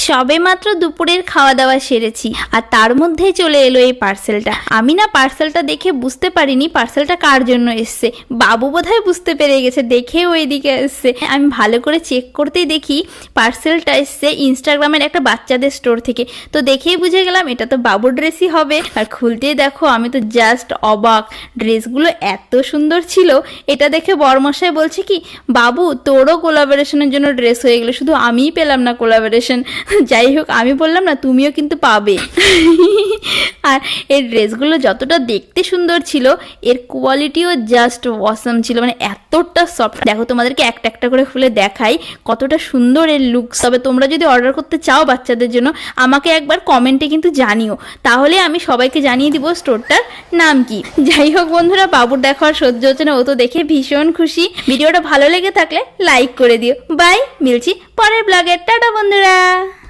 সবে মাত্র দুপুরের খাওয়া দাওয়া সেরেছি আর তার মধ্যেই চলে এলো এই পার্সেলটা। আমি না পার্সেলটা দেখে বুঝতে পারিনি পার্সেলটা কার জন্য এসছে। বাবু বোধহয় বুঝতে পেরে গেছে, দেখেও ওইদিকে এসছে। আমি ভালো করে চেক করতেই দেখি পার্সেলটা এসছে ইনস্টাগ্রামের একটা বাচ্চাদের স্টোর থেকে। তো দেখেই বুঝে গেলাম এটা তো বাবুর ড্রেসই হবে। আর খুলতেই দেখো আমি তো জাস্ট অবাক, ড্রেসগুলো এত সুন্দর ছিল। এটা দেখে বড়মশাই বলছে কি, বাবু তোরও কোলাবোরেশনের জন্য ড্রেস হয়ে গেলো, শুধু আমিই পেলাম না কোলাবোরেশন। যাই হোক, আমি বললাম না তুমিও কিন্তু পাবে। আর এর ড্রেসগুলো যতটা দেখতে সুন্দর ছিল এর কোয়ালিটিও জাস্ট অসাম ছিল, মানে এতটা সফট। দেখো তোমাদেরকে একটা একটা করে খুলে দেখাই কতটা সুন্দর এর লুকস। তবে তোমরা যদি অর্ডার করতে চাও বাচ্চাদের জন্য আমাকে একবার কমেন্টে কিন্তু জানিও, তাহলে আমি সবাইকে জানিয়ে দিব স্টোরটার নাম কি। যাই হোক বন্ধুরা, বাবুর দেখা আর সহ্য হচ্ছে না, ও তো দেখে ভীষণ খুশি। ভিডিওটা ভালো লেগে থাকলে লাইক করে দিও। বাই, মিলছি পরের ব্লগে। টাটা বন্ধুরা।